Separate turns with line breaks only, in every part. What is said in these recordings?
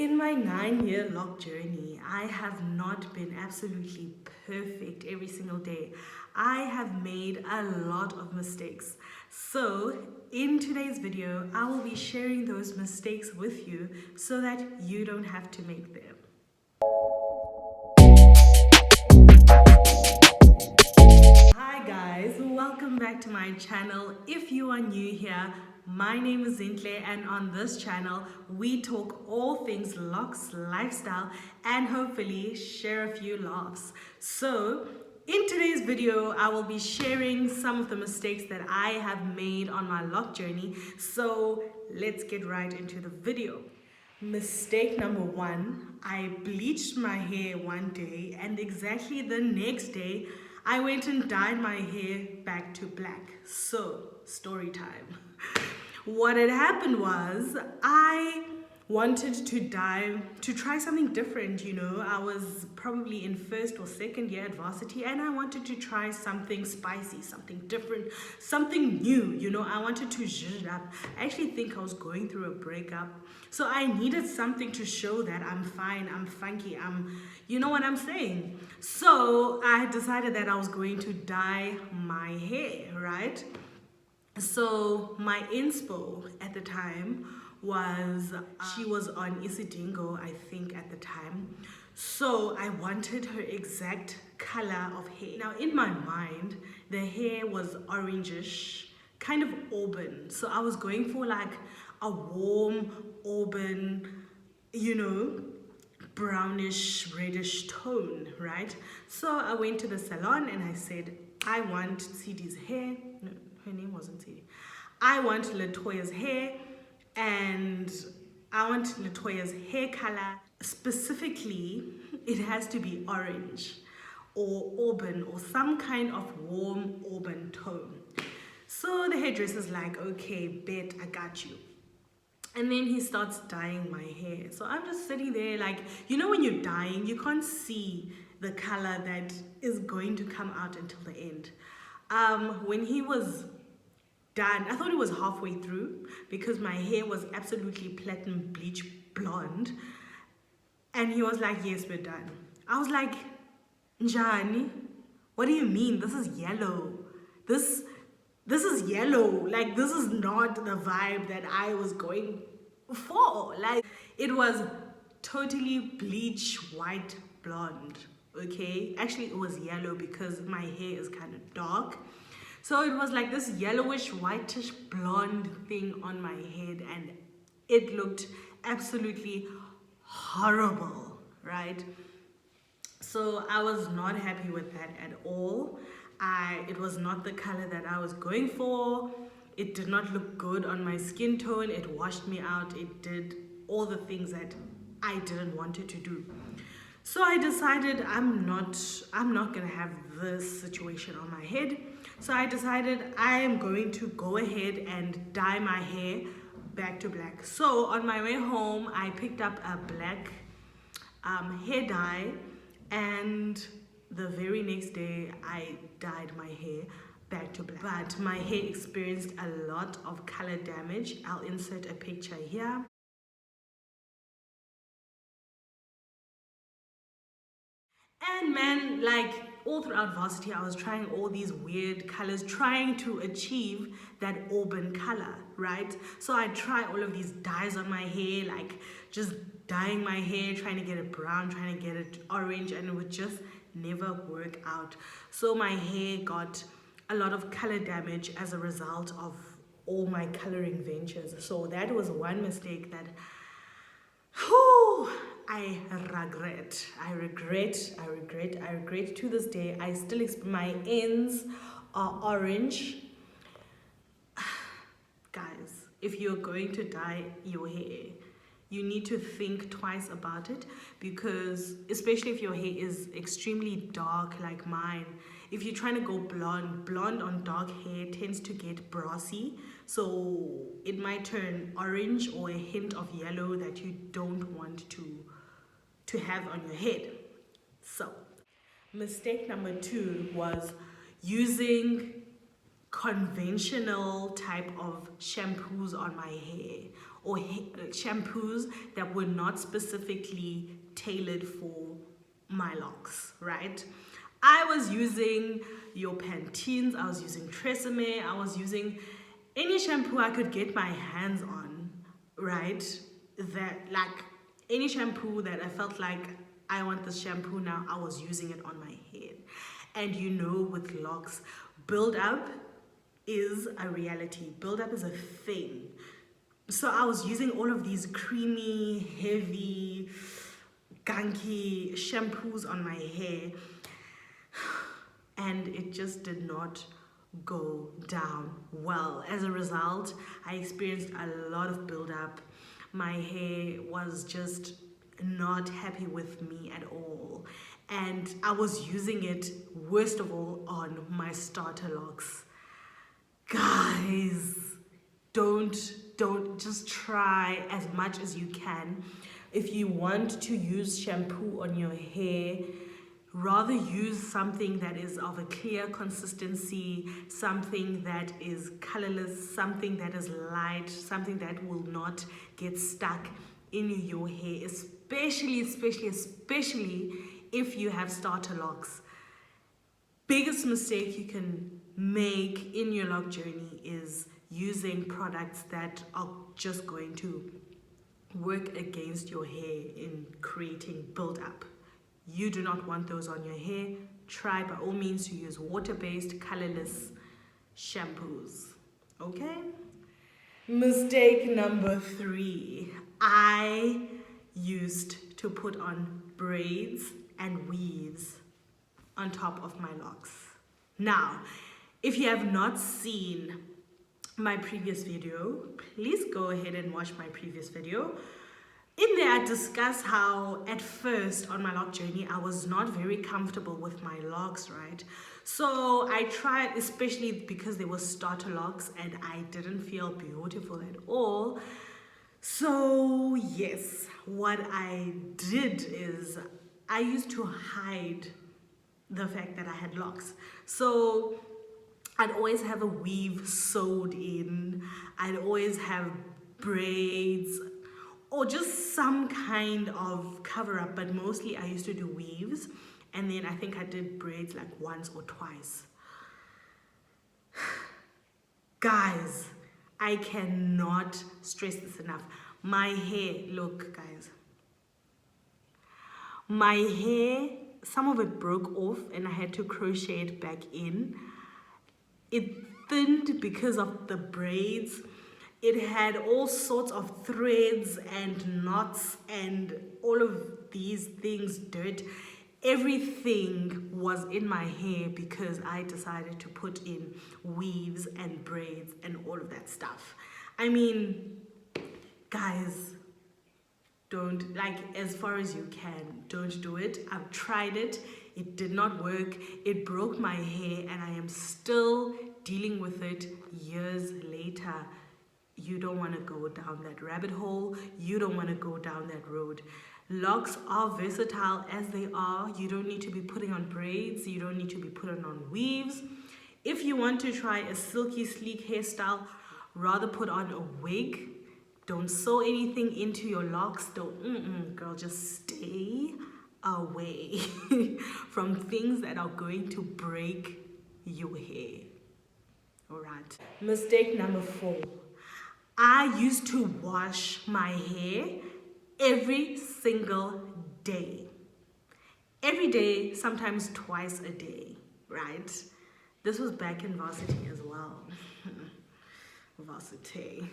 in my 9-year Loc journey, I have not been absolutely perfect every single day. I have made a lot of mistakes. So in today's video, I will be sharing those mistakes with you so that you don't have to make them. Hi guys, welcome back to my channel. If you are new here, my name is Zintle, and on this channel we talk all things LOCS, lifestyle, and hopefully share a few laughs. So in today's video, I will be sharing some of the mistakes that I have made on my Loc journey. So let's get right into the video. Mistake number one, I bleached my hair one day and exactly the next day I went and dyed my hair back to black. So, story time. What had happened was I wanted to try something different, you know. I was probably in first or second year at varsity and I wanted to try something spicy, something different, something new, you know. I wanted to zhuzh it up. I actually think I was going through a breakup, so I needed something to show that I'm fine, I'm funky, you know what I'm saying. So I decided that I was going to dye my hair, right? So my inspo at the time was, she was on Isidingo, I think, at the time. So I wanted her exact color of hair. Now in my mind, the hair was orangish, kind of auburn. So I was going for like a warm auburn, you know, brownish reddish tone, right? So I went to the salon and I said, I want CD's hair. No, her name wasn't CD. I want Latoya's hair, and I want Latoya's hair color. Specifically, it has to be orange or auburn or some kind of warm auburn tone. So the hairdresser's like, okay, bet, I got you. And then he starts dyeing my hair. So I'm just sitting there like, you know, when you're dyeing, you can't see the color that is going to come out until the end. When he was done, I thought it was halfway through because my hair was absolutely platinum bleach blonde. And he was like, yes, we're done. I was like, Njani, what do you mean? This is yellow. This is yellow. Like, this is not the vibe that I was going for. Like, it was totally bleach white blonde. Okay, actually it was yellow because my hair is kind of dark. So it was like this yellowish whitish blonde thing on my head, and it looked absolutely horrible, right? So I was not happy with that at all. It was not the color that I was going for. It did not look good on my skin tone. It washed me out. It did all the things that I didn't want it to do. So I decided I'm not gonna have this situation on my head. So I decided I am going to go ahead and dye my hair back to black. So on my way home, I picked up a black hair dye, and the very next day I dyed my hair back to black. But my hair experienced a lot of color damage. I'll insert a picture here. And man, like all throughout varsity, I was trying all these weird colors, trying to achieve that auburn color, right? So I tried all of these dyes on my hair, like just dyeing my hair, trying to get it brown, trying to get it orange, and it would just never work out. So my hair got a lot of color damage as a result of all my coloring ventures. So that was one mistake that, whew, I regret to this day. I still my ends are orange. Guys, if you're going to dye your hair, you need to think twice about it, because especially if your hair is extremely dark like mine, if you're trying to go blonde on dark hair tends to get brassy, so it might turn orange or a hint of yellow that you don't want to have on your head. So mistake number two was using conventional type of shampoos on my hair or shampoos that were not specifically tailored for my locks, right? I was using your Pantenes, I was using Tresemme, I was using any shampoo I could get my hands on, right? That, like, any shampoo that I felt like I want this shampoo now, I was using it on my head. And you know, with locks, build up is a reality. Build up is a thing. So I was using all of these creamy, heavy, gunky shampoos on my hair, and it just did not go down well. As a result, I experienced a lot of buildup. My hair was just not happy with me at all, and I was using it, worst of all, on my starter locks. Guys, don't just try as much as you can. If you want to use shampoo on your hair, rather use something that is of a clear consistency, something that is colorless, something that is light, something that will not get stuck in your hair, especially if you have starter locks. Biggest mistake you can make in your Loc journey is using products that are just going to work against your hair in creating build-up. You do not want those on your hair. Try by all means to use water-based, colorless shampoos. Okay? Mistake number 3. I used to put on braids and weaves on top of my locks. Now, if you have not seen my previous video, please go ahead and watch my previous video. In there, I discuss how at first on my Loc journey, I was not very comfortable with my locks, right? So I tried, especially because they were starter locks and I didn't feel beautiful at all. So yes, what I did is I used to hide the fact that I had locks. So I'd always have a weave sewed in. I'd always have braids or just some kind of cover up, but mostly I used to do weaves, and then I think I did braids like once or twice. Guys, I cannot stress this enough. My hair, look guys, my hair, some of it broke off and I had to crochet it back in. It thinned because of the braids. It had all sorts of threads and knots and all of these things, dirt. Everything was in my hair because I decided to put in weaves and braids and all of that stuff. I mean, guys, don't, like, as far as you can, don't do it. I've tried it. It did not work. It broke my hair and I am still dealing with it years later. You don't want to go down that rabbit hole. You don't want to go down that road. Locks are versatile as they are. You don't need to be putting on braids. You don't need to be putting on weaves. If you want to try a silky, sleek hairstyle, rather put on a wig. Don't sew anything into your locks. Don't, girl, just stay away from things that are going to break your hair. All right. Mistake number 4. I used to wash my hair every single day. Every day, sometimes twice a day, right? This was back in varsity as well. Varsity.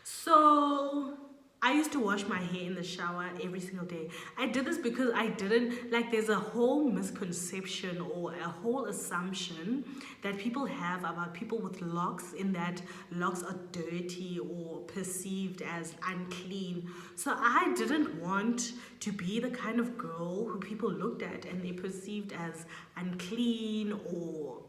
So I used to wash my hair in the shower every single day. I did this because I didn't, like, there's a whole misconception or a whole assumption that people have about people with locks, in that locks are dirty or perceived as unclean. So I didn't want to be the kind of girl who people looked at and they perceived as unclean, or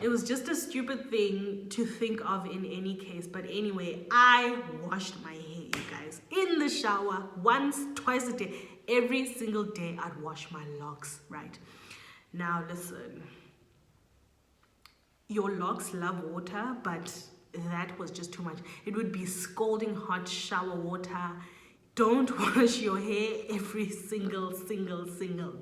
it was just a stupid thing to think of in any case. But anyway, I washed my hair, you guys, in the shower once, twice a day. Every single day I'd wash my locks, right? Now listen, your locks love water, but that was just too much. It would be scalding hot shower water. Don't wash your hair every single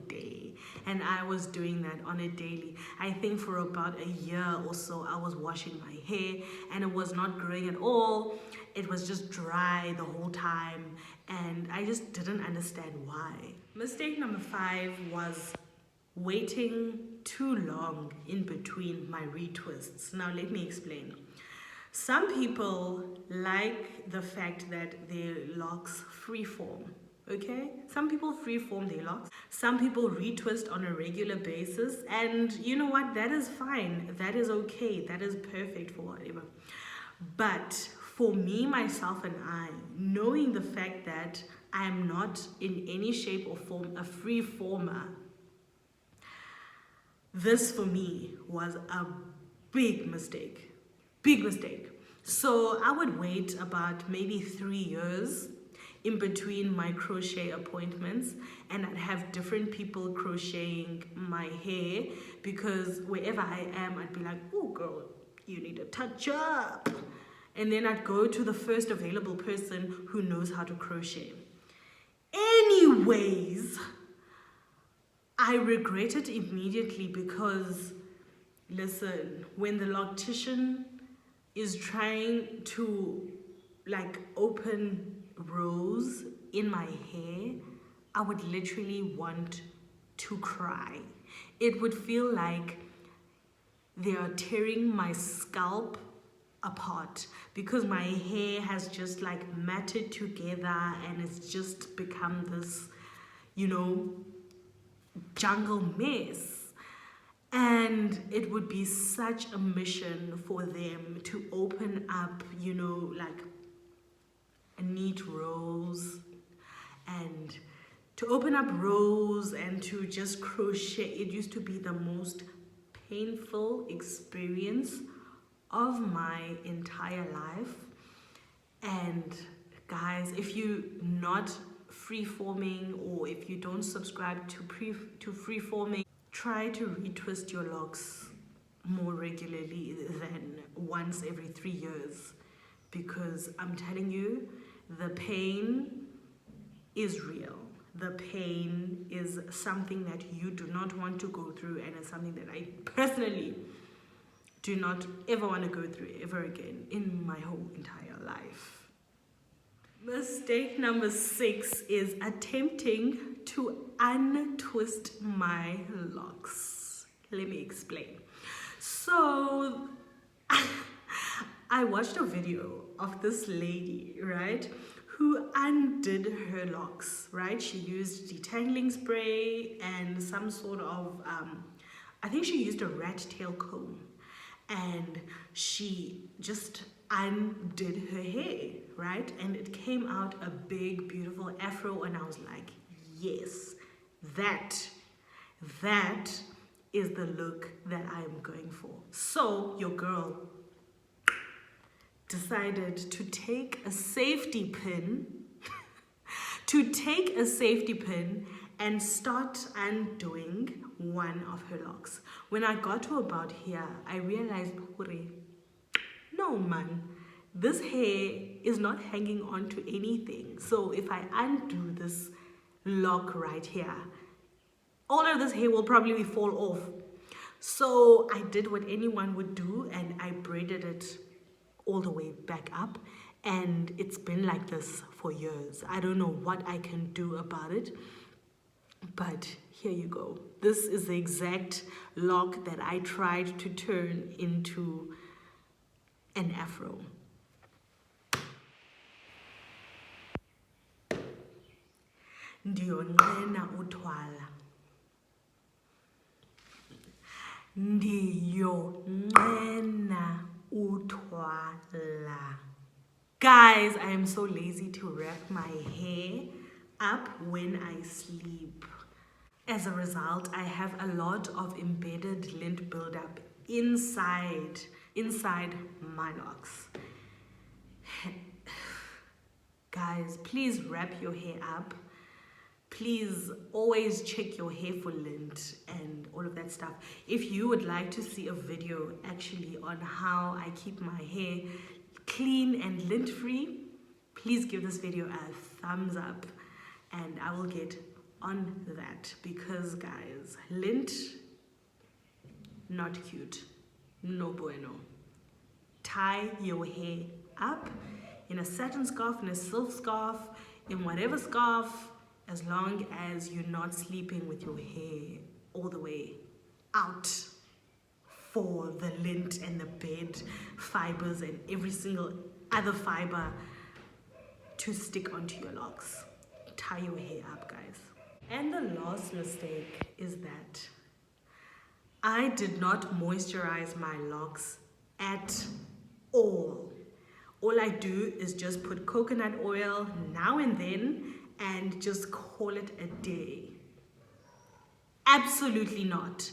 day. And I was doing that on a daily. I think for about a year or so, I was washing my hair and it was not growing at all. It was just dry the whole time. And I just didn't understand why. Mistake number 5 was waiting too long in between my retwists. Now let me explain. Some people like the fact that their locks freeform, okay? Some people freeform their locks. Some people retwist on a regular basis, and you know what? That is fine. That is okay. That is perfect for whatever. But for me, myself, and I, knowing the fact that I am not in any shape or form a freeformer, this for me was a big mistake. Big mistake. So I would wait about maybe 3 years in between my crochet appointments, and I'd have different people crocheting my hair, because wherever I am, I'd be like, oh girl, you need a touch up. And then I'd go to the first available person who knows how to crochet. Anyways, I regret it immediately because, listen, when the loctician is trying to like open rows in my hair, I would literally want to cry. It would feel like they are tearing my scalp apart because my hair has just like matted together and it's just become this, you know, jungle mess. And it would be such a mission for them to open up, you know, like neat rows, and to open up rows and to just crochet. It used to be the most painful experience of my entire life. And guys, if you're not freeforming, or if you don't subscribe to freeforming, try to retwist your locks more regularly than once every 3 years, because I'm telling you, the pain is real. The pain is something that you do not want to go through, and it's something that I personally do not ever want to go through ever again in my whole entire life. Mistake number 6 is attempting to untwist my locks. Let me explain. So I watched a video of this lady, right, who undid her locks, right? She used detangling spray and some sort of, I think she used a rat tail comb, and she just undid her hair, right? And it came out a big, beautiful afro, and I was like, yes, that is the look that I am going for. So your girl decided to take a safety pin and start undoing one of her locks. When I got to about here, I realized, no man, this hair is not hanging on to anything. So if I undo this lock right here, all of this hair will probably fall off. So I did what anyone would do, and I braided it all the way back up, and it's been like this for years. I don't know what I can do about it, but here you go. This is the exact lock that I tried to turn into an afro. Ndiyonqena uthwala. Ndiyonqena uthwala. Guys, I am so lazy to wrap my hair up when I sleep. As a result, I have a lot of embedded lint buildup inside my locks. Guys, please wrap your hair up. please always check your hair for lint and all of that stuff. If you would like to see a video actually on how I keep my hair clean and lint free, please give this video a thumbs up and I will get on that, because guys, lint, not cute, no bueno. Tie your hair up in a satin scarf, in a silk scarf, in whatever scarf, as long as you're not sleeping with your hair all the way out for the lint and the bed fibers and every single other fiber to stick onto your locks. Tie your hair up, guys. And the last mistake is that I did not moisturize my locks at all. All I do is just put coconut oil now and then and just call it a day. Absolutely not.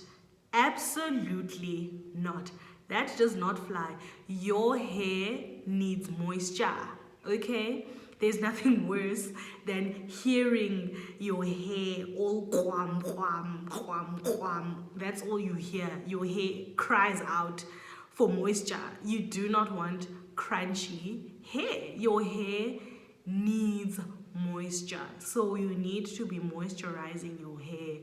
Absolutely not. That does not fly. Your hair needs moisture, okay? There's nothing worse than hearing your hair all quam, quam, quam, quam. That's all you hear. Your hair cries out for moisture. You do not want crunchy hair. Your hair needs moisture. So you need to be moisturizing your hair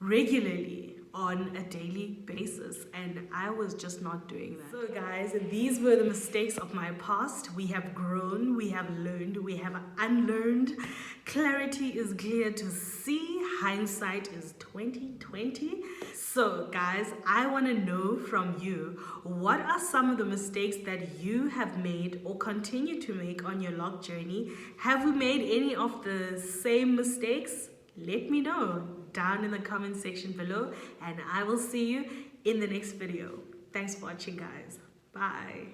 regularly on a daily basis, and I was just not doing that. So guys, these were the mistakes of my past. We have grown, we have learned, we have unlearned. Clarity is clear to see, hindsight is 2020. So guys, I want to know from you, what are some of the mistakes that you have made or continue to make on your loc journey? Have we made any of the same mistakes? Let me know down in the comment section below, and I will see you in the next video. Thanks for watching, guys. Bye.